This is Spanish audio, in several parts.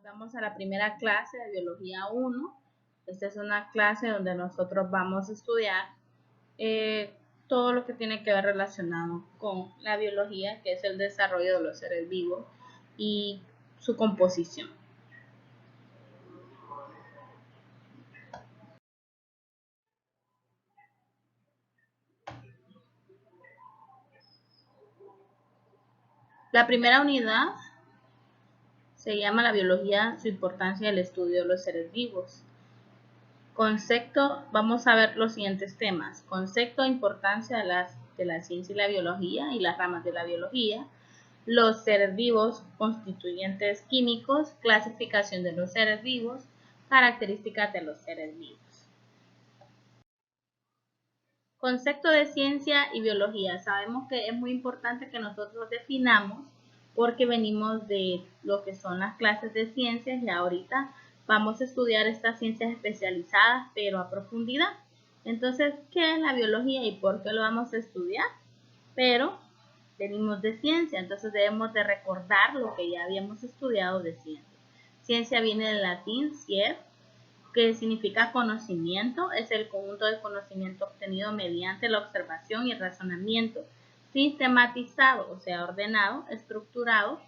Llegamos a la primera clase de Biología 1. Esta es una clase donde nosotros vamos a estudiar todo lo que tiene que ver relacionado con la biología, que es el desarrollo de los seres vivos y su composición. La primera unidad se llama la biología, su importancia y el estudio de los seres vivos. Concepto, vamos a ver los siguientes temas. Concepto, importancia de la ciencia y la biología y las ramas de la biología. Los seres vivos, constituyentes químicos, clasificación de los seres vivos, características de los seres vivos. Concepto de ciencia y biología. Sabemos que es muy importante que nosotros definamos porque venimos de lo que son las clases de ciencias y ahorita vamos a estudiar estas ciencias especializadas pero a profundidad. Entonces, ¿qué es la biología y por qué lo vamos a estudiar? Pero venimos de ciencia, entonces debemos de recordar lo que ya habíamos estudiado de ciencia. Ciencia viene del latín scier, que significa conocimiento, es el conjunto de conocimiento obtenido mediante la observación y el razonamiento, sistematizado, o sea, ordenado, estructurado,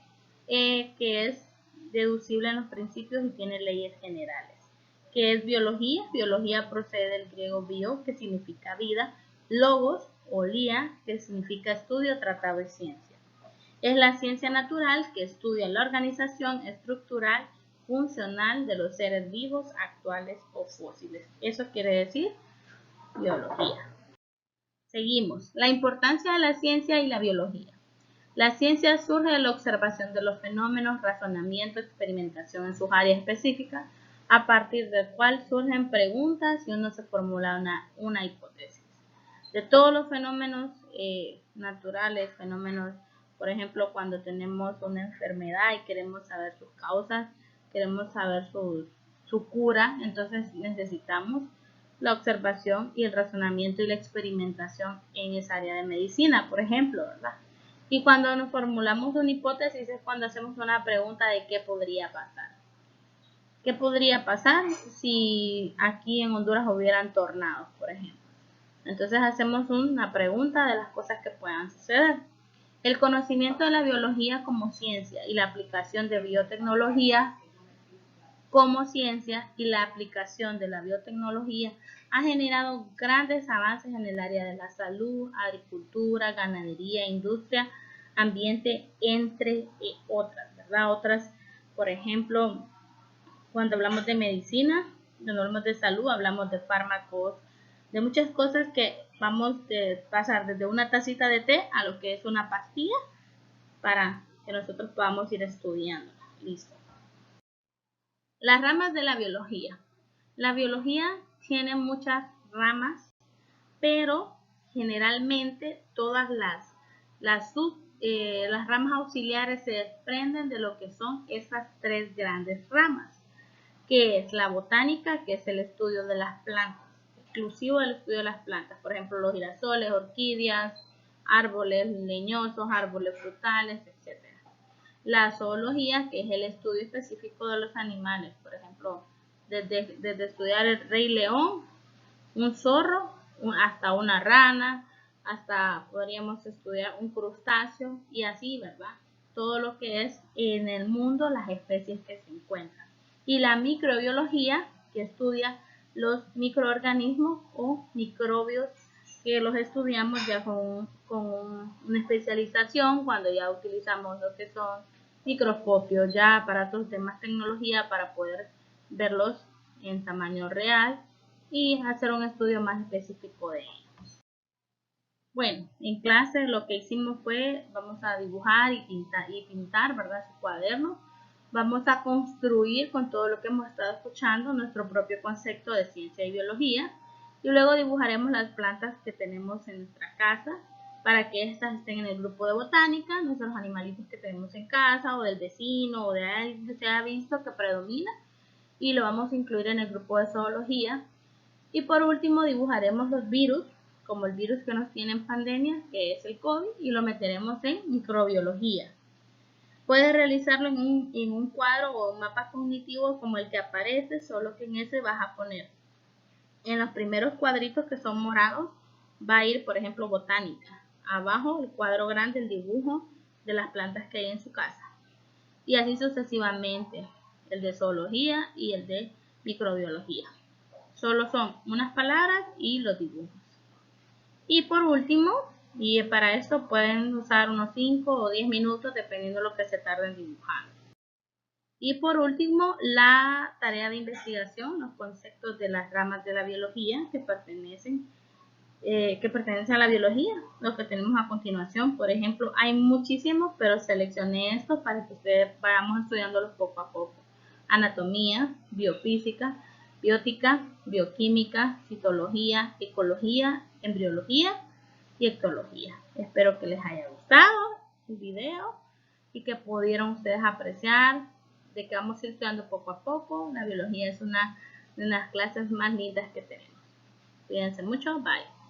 que es deducible en los principios y tiene leyes generales. ¿Qué es biología? Biología procede del griego bio, que significa vida, logos o lía, que significa estudio, tratado de ciencia. Es la ciencia natural que estudia la organización estructural funcional de los seres vivos actuales o fósiles. Eso quiere decir biología. Seguimos. La importancia de la ciencia y la biología. La ciencia surge de la observación de los fenómenos, razonamiento, experimentación en sus áreas específicas, a partir del cual surgen preguntas y uno se formula una hipótesis. De todos los fenómenos naturales, fenómenos, por ejemplo, cuando tenemos una enfermedad y queremos saber sus causas, queremos saber su cura, entonces necesitamos la observación y el razonamiento y la experimentación en esa área de medicina, por ejemplo, ¿verdad? Y cuando nos formulamos una hipótesis es cuando hacemos una pregunta de qué podría pasar. ¿Qué podría pasar si aquí en Honduras hubieran tornados, por ejemplo? Entonces hacemos una pregunta de las cosas que puedan suceder. El conocimiento de la biología como ciencia y la aplicación de biotecnología como ciencia y la aplicación de la biotecnología ha generado grandes avances en el área de la salud, agricultura, ganadería, industria, ambiente, entre otras, ¿verdad? Otras, por ejemplo, cuando hablamos de medicina, cuando hablamos de salud, hablamos de fármacos, de muchas cosas que vamos a pasar desde una tacita de té a lo que es una pastilla para que nosotros podamos ir estudiando. Listo. Las ramas de la biología. La biología tiene muchas ramas, pero generalmente todas las ramas auxiliares se desprenden de lo que son esas tres grandes ramas, que es la botánica, que es el estudio de las plantas, exclusivo del estudio de las plantas, por ejemplo los girasoles, orquídeas, árboles leñosos, árboles frutales, etc. La zoología, que es el estudio específico de los animales, por ejemplo, desde estudiar el rey león, un zorro, hasta una rana, hasta podríamos estudiar un crustáceo y así, ¿verdad? Todo lo que es en el mundo las especies que se encuentran. Y la microbiología, que estudia los microorganismos o microbios, que los estudiamos ya con una especialización cuando ya utilizamos lo que son microscopios, ya aparatos de más tecnología para poder verlos en tamaño real y hacer un estudio más específico de ellos. Bueno, en clase lo que hicimos fue, vamos a dibujar y pintar, ¿verdad? Su cuaderno. Vamos a construir con todo lo que hemos estado escuchando nuestro propio concepto de ciencia y biología. Y luego dibujaremos las plantas que tenemos en nuestra casa para que estas estén en el grupo de botánica, nuestros animalitos que tenemos en casa o del vecino o de alguien que se haya visto que predomina. Y lo vamos a incluir en el grupo de zoología. Y por último dibujaremos los virus, como el virus que nos tiene en pandemia, que es el COVID, y lo meteremos en microbiología. Puedes realizarlo en un cuadro o un mapa cognitivo como el que aparece, solo que en ese vas a poner en los primeros cuadritos que son morados, va a ir, por ejemplo, botánica. Abajo el cuadro grande, el dibujo de las plantas que hay en su casa. Y así sucesivamente, el de zoología y el de microbiología. Solo son unas palabras y los dibujos. Y por último, y para esto pueden usar unos 5 o 10 minutos dependiendo de lo que se tarden dibujando. Y por último, la tarea de investigación, los conceptos de las ramas de la biología que pertenecen a la biología, lo que tenemos a continuación. Por ejemplo, hay muchísimos, pero seleccioné estos para que ustedes vayamos estudiándolos poco a poco. Anatomía, biofísica, biótica, bioquímica, citología, ecología, embriología y ectología. Espero que les haya gustado el video y que pudieron ustedes apreciar de que vamos a ir estudiando poco a poco. La biología es una de las clases más lindas que tenemos. Cuídense mucho, bye.